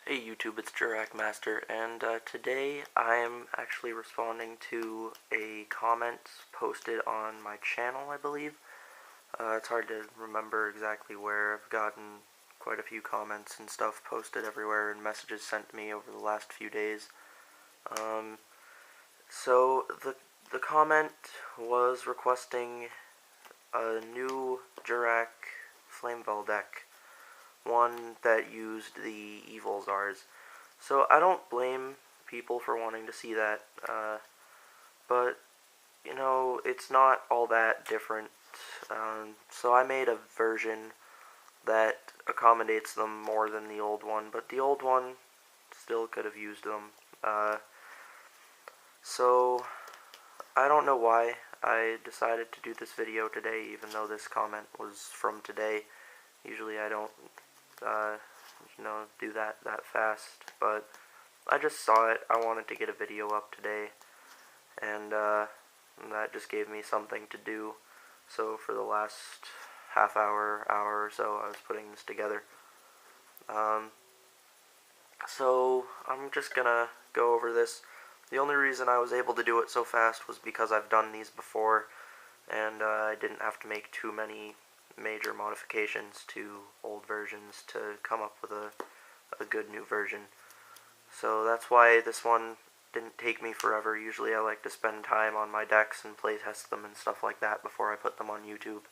Hey YouTube, it's jurracmaster, and today I am actually responding to a comment posted on my channel, I believe. It's hard to remember exactly where. I've gotten quite a few comments and stuff posted everywhere and messages sent to me over the last few days. So the comment was requesting a new Jurrac Flamvell deck. One that used the Evol Czars. So I don't blame people for wanting to see that, but, you know, it's not all that different. So I made a version that accommodates them more than the old one, but the old one still could have used them. So I don't know why I decided to do this video today, even though this comment was from today. Usually I don't do that fast, but I just saw it. I wanted to get a video up today, and that just gave me something to do. So for the last half hour or so, I was putting this together. So I'm just gonna go over this. The only reason I was able to do it so fast was because I've done these before, and I didn't have to make too many major modifications to old versions to come up with a good new version. So that's why this one didn't take me forever. Usually I like to spend time on my decks and play test them and stuff like that before I put them on YouTube,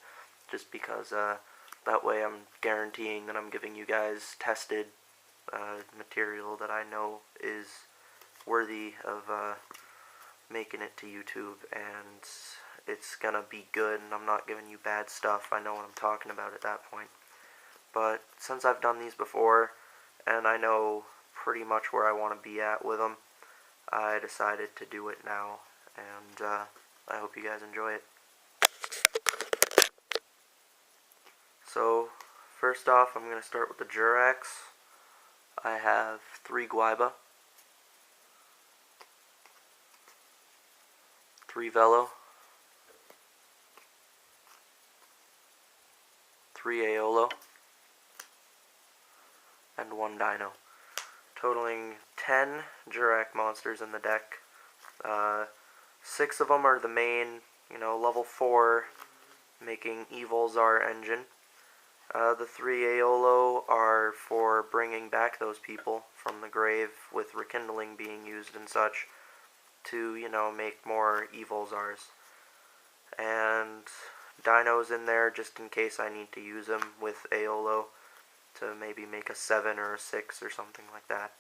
just because that way I'm guaranteeing that I'm giving you guys tested material that I know is worthy of making it to YouTube, and it's gonna be good, and I'm not giving you bad stuff. I know what I'm talking about at that point. But since I've done these before, and I know pretty much where I want to be at with them, I decided to do it now, and I hope you guys enjoy it. So, first off, I'm going to start with the Jurracs. I have 3 Guaiba, 3 Velo, 3 Aolo, and 1 Dino, totaling 10 Jurrac monsters in the deck. 6 of them are the main, level 4, making Evol Czar engine. The 3 Aolo are for bringing back those people from the grave, with rekindling being used and such, to, make more Evol Czars. And Dino's in there just in case I need to use them with Aolo to maybe make a 7 or a 6 or something like that.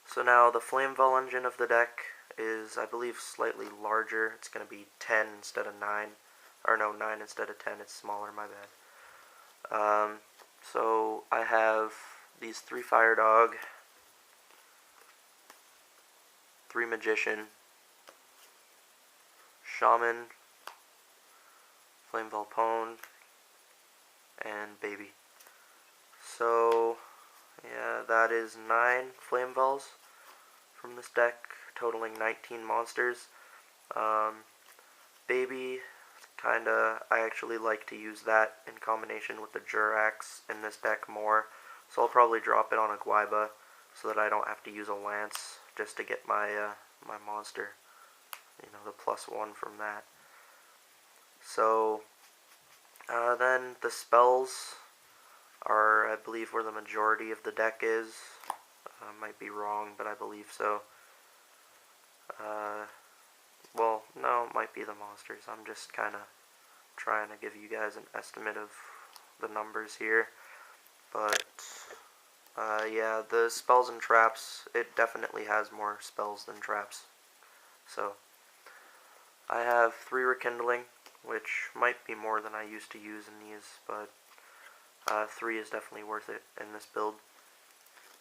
So now the Flamvell engine of the deck is, I believe, slightly larger. It's going to be 10 instead of 9. Or no, 9 instead of 10. It's smaller, my bad. So I have these 3 Fire Dog, 3 Magician, Shaman, Flamvell Pwn, and Baby. So, yeah, that is 9 Flamvells from this deck, totaling 19 monsters. Baby, I actually like to use that in combination with the Jurracs in this deck more, so I'll probably drop it on a Guaiba so that I don't have to use a Lance just to get my my monster, the +1 from that. So, then the spells are, I believe, where the majority of the deck is. Might be wrong, but I believe so. Well, no, it might be the monsters. I'm just kind of trying to give you guys an estimate of the numbers here. But, yeah, the spells and traps, it definitely has more spells than traps. So, I have 3 Rekindling, which might be more than I used to use in these, but 3 is definitely worth it in this build.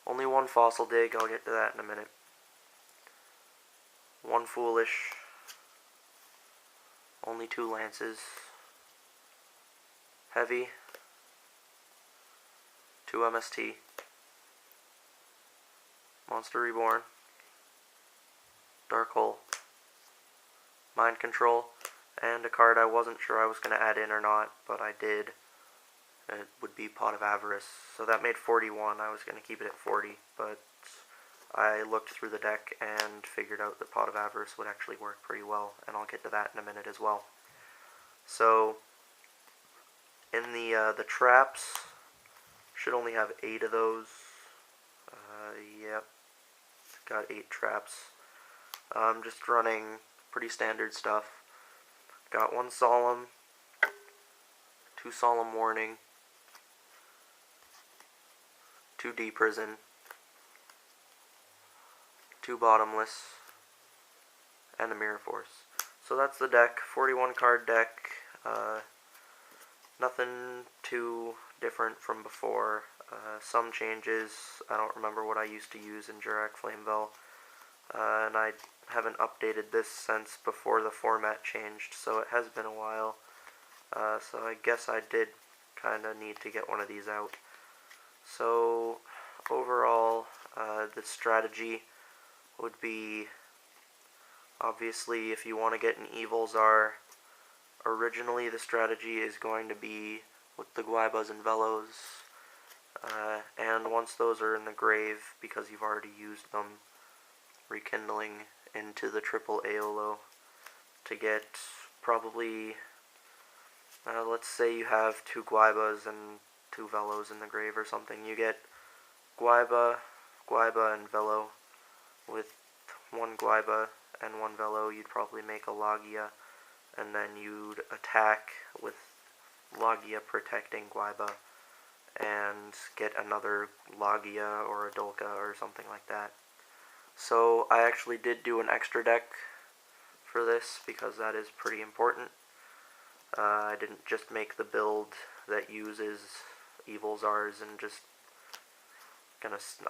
Only 1 Fossil Dig, I'll get to that in a minute. 1 Foolish. Only 2 Lances. Heavy. 2 MST. Monster Reborn. Dark Hole. Mind Control. And a card I wasn't sure I was going to add in or not, but I did. it would be Pot of Avarice. So that made 41. I was going to keep it at 40, but I looked through the deck and figured out that Pot of Avarice would actually work pretty well, and I'll get to that in a minute as well. So, in the traps, should only have 8 of those. Yep, got 8 traps. I'm just running pretty standard stuff. Got 1 Solemn, 2 Solemn Warning, 2 Deprison, 2 Bottomless, and a Mirror Force. So that's the deck, 41 card deck. Nothing too different from before. Some changes. I don't remember what I used to use in Jurrac Flamvell, and I haven't updated this since before the format changed, so it has been a while. So I guess I did kind of need to get one of these out. So overall, the strategy would be, obviously, if you want to get an Evil Czar, originally the strategy is going to be with the Guaibas and Velos, and once those are in the grave, because you've already used them, rekindling into the triple Aolo to get probably, let's say you have 2 Guaibas and 2 Velos in the grave or something. You get Guaiba, and Velo. With 1 Guaiba and 1 Velo, you'd probably make a Logia, and then you'd attack with Logia protecting Guaiba, and get another Logia or a Dolka or something like that. So I actually did do an extra deck for this, because that is pretty important. I didn't just make the build that uses Evil Czars and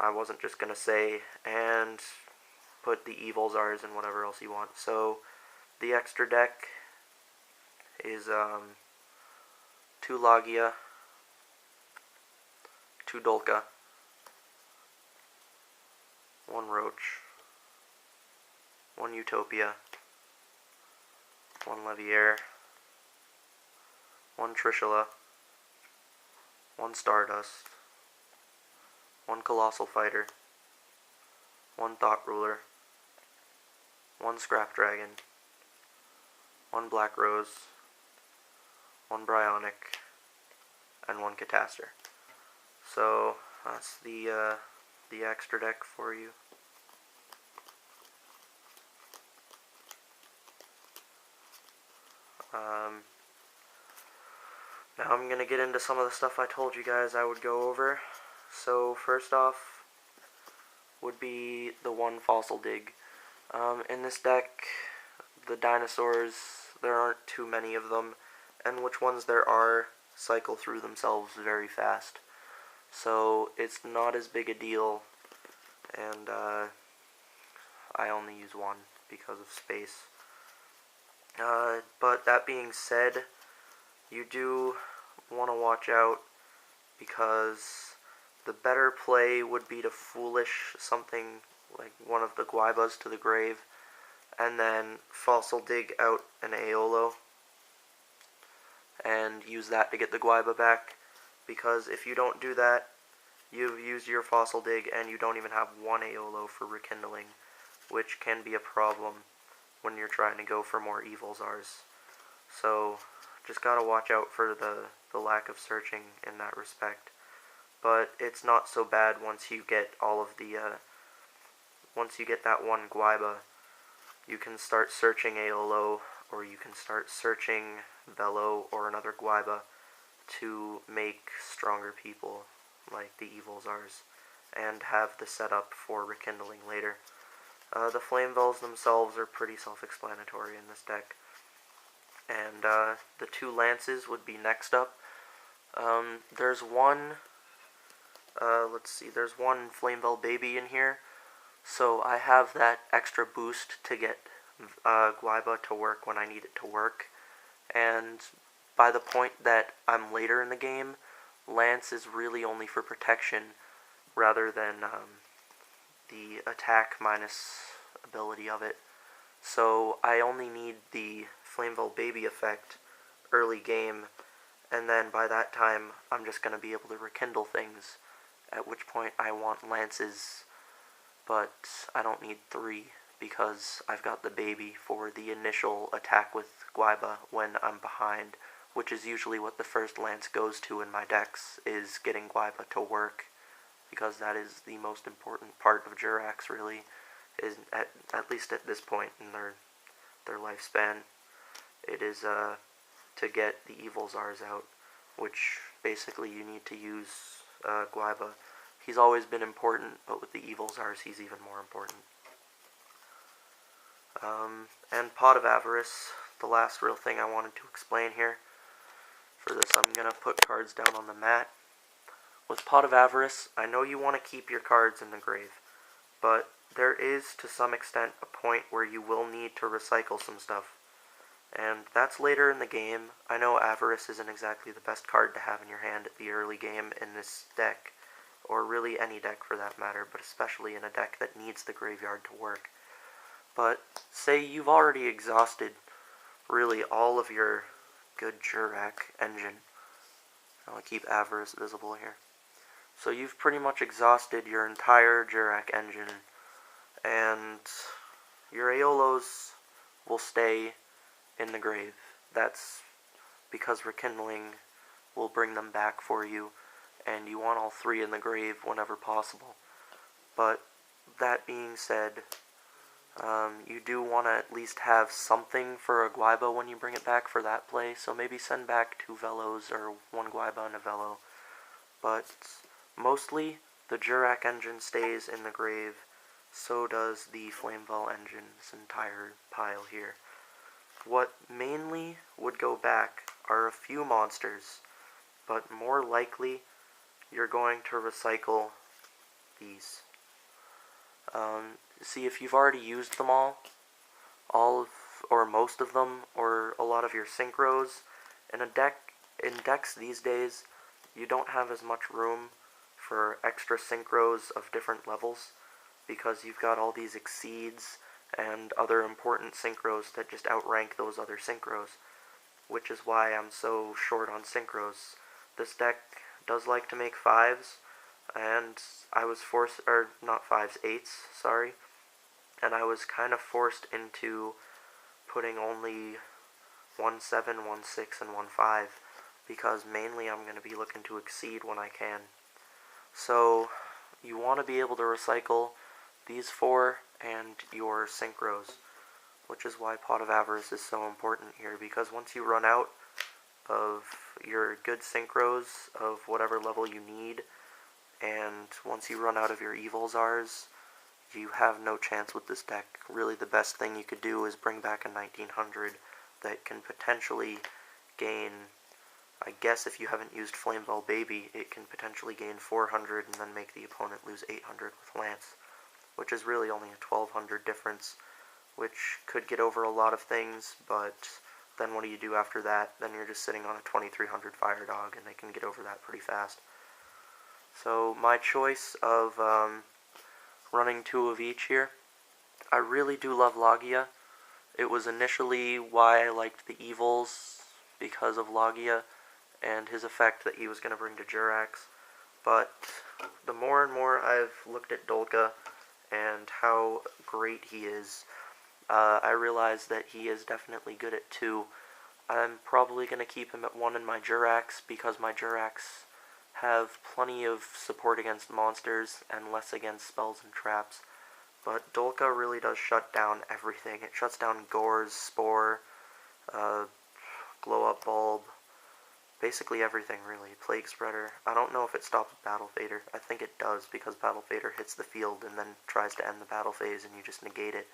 I wasn't just gonna say, and put the Evil Czars and whatever else you want. So the extra deck is 2 Logia, 2 Dolka, 1 Roach, 1 Utopia, 1 Leviair, 1 Trishula, 1 Stardust, 1 Colossal Fighter, 1 Thought Ruler, 1 Scrap Dragon, 1 Black Rose, 1 Bryonic, and 1 Cataster. So that's the extra deck for you. Now I'm going to get into some of the stuff I told you guys I would go over. So first off would be the 1 Fossil Dig. In this deck, the dinosaurs, there aren't too many of them, and which ones there are cycle through themselves very fast. So it's not as big a deal, and I only use 1 because of space. But that being said, you do want to watch out, because the better play would be to Foolish something like one of the Guaibas to the grave, and then Fossil Dig out an Aolo, and use that to get the Guaiba back, because if you don't do that, you've used your Fossil Dig and you don't even have 1 Aolo for rekindling, which can be a problem when you're trying to go for more Evil Czars. So just gotta watch out for the lack of searching in that respect. But it's not so bad once you get all of the, once you get that 1 Guaiba, you can start searching Aolo, or you can start searching Velo or another Guaiba to make stronger people, like the Evil Czars, and have the setup for rekindling later. The Flamvells themselves are pretty self-explanatory in this deck. And the 2 Lances would be next up. There's one, let's see, there's 1 Flamvell Baby in here, so I have that extra boost to get Guaiba to work when I need it to work, and by the point that I'm later in the game, Lance is really only for protection rather than the attack minus ability of it. So I only need the Flamvell Baby effect early game, and then by that time I'm just going to be able to rekindle things, at which point I want lances, but I don't need 3 because I've got the baby for the initial attack with Guaiba when I'm behind, which is usually what the first lance goes to in my decks, is getting Guaiba to work, because that is the most important part of Jurracs, really, is at least at this point in their lifespan. It is to get the Evol Czars out, which basically you need to use Guaiba. He's always been important, but with the Evol Czars he's even more important. And Pot of Avarice, the last real thing I wanted to explain here. For this I'm going to put cards down on the mat. With Pot of Avarice, I know you want to keep your cards in the grave, but there is, to some extent, a point where you will need to recycle some stuff. And that's later in the game. I know Avarice isn't exactly the best card to have in your hand at the early game in this deck, or really any deck for that matter, but especially in a deck that needs the graveyard to work. But say you've already exhausted really all of your good Jurrac engine. I'll keep Avarice visible here. So you've pretty much exhausted your entire Jurrac engine, and your Aeolos will stay in the grave. That's because rekindling will bring them back for you, and you want all 3 in the grave whenever possible. But that being said, you do want to at least have something for a Guaiba when you bring it back for that play, so maybe send back 2 Velos or 1 Guaiba and a Velo. But mostly, the Jurrac engine stays in the grave, so does the Flamvell engine's entire pile here. What mainly would go back are a few monsters, but more likely you're going to recycle these. See, if you've already used them all of, or most of them, or a lot of your synchros, in decks these days, you don't have as much room for extra synchros of different levels, because you've got all these exceeds and other important synchros that just outrank those other synchros, which is why I'm so short on synchros. This deck does like to make 5s, and I was forced, or not 5s, 8s, sorry, and I was kind of forced into putting only 1-7, 1-6, and 1-5, because mainly I'm going to be looking to exceed when I can. So you want to be able to recycle these 4 and your synchros, which is why Pot of Avarice is so important here, because once you run out of your good synchros of whatever level you need, and once you run out of your Evol Czars, you have no chance with this deck. Really, the best thing you could do is bring back a 1900 that can potentially gain, I guess if you haven't used Flamvell Baby, it can potentially gain 400 and then make the opponent lose 800 with Lance, which is really only a 1200 difference, which could get over a lot of things, but then what do you do after that? Then you're just sitting on a 2300 Fire Dog, and they can get over that pretty fast. So my choice of running 2 of each here, I really do love Logia. It was initially why I liked the Evols, because of Logia and his effect that he was going to bring to Jurracs. But the more and more I've looked at Dolka and how great he is, I realize that he is definitely good at 2. I'm probably going to keep him at 1 in my Jurracs, because my Jurracs have plenty of support against monsters and less against spells and traps. But Dolka really does shut down everything. It shuts down Gore's Spore, Glow Up Bulb, basically everything really. Plague Spreader. I don't know if it stops Battle Fader. I think it does, because Battle Fader hits the field and then tries to end the battle phase and you just negate it.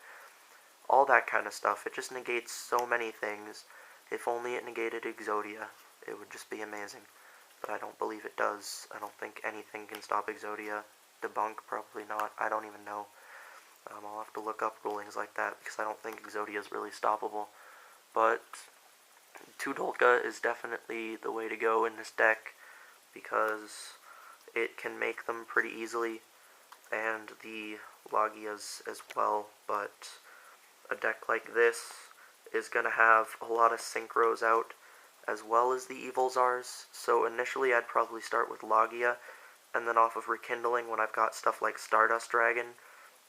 All that kind of stuff. It just negates so many things. If only it negated Exodia, it would just be amazing. But I don't believe it does. I don't think anything can stop Exodia. Debunk, probably not. I don't even know. I'll have to look up rulings like that, because I don't think Exodia is really stoppable. But 2 Dolka is definitely the way to go in this deck, because it can make them pretty easily, and the Logias as well. But a deck like this is going to have a lot of synchros out, as well as the Evolzars. So initially I'd probably start with Logia, and then off of Rekindling, when I've got stuff like Stardust Dragon,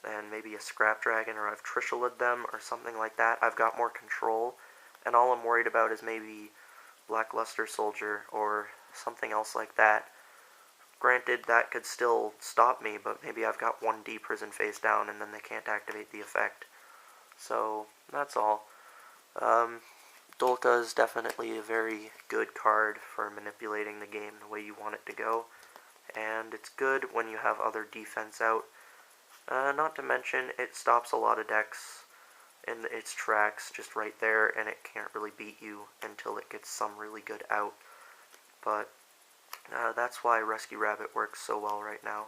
and maybe a Scrap Dragon, or I've Trishula'd them, or something like that, I've got more control, and all I'm worried about is maybe Blackluster Soldier, or something else like that. Granted, that could still stop me, but maybe I've got 1D Prison face down, and then they can't activate the effect. So, that's all. Dolka is definitely a very good card for manipulating the game the way you want it to go, and it's good when you have other defense out. Not to mention, it stops a lot of decks in its tracks just right there, and it can't really beat you until it gets some really good out. But that's why Rescue Rabbit works so well right now,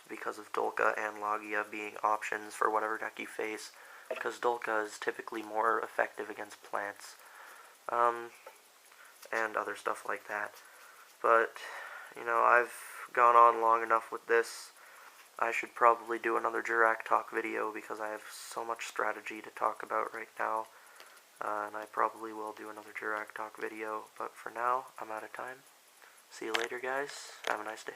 because of Dolka and Logia being options for whatever deck you face, because Dolka is typically more effective against plants, and other stuff like that. But, you know, I've gone on long enough with this. I should probably do another Jurrac talk video because I have so much strategy to talk about right now, and I probably will do another Jurrac talk video, but for now, I'm out of time. See you later, guys. Have a nice day.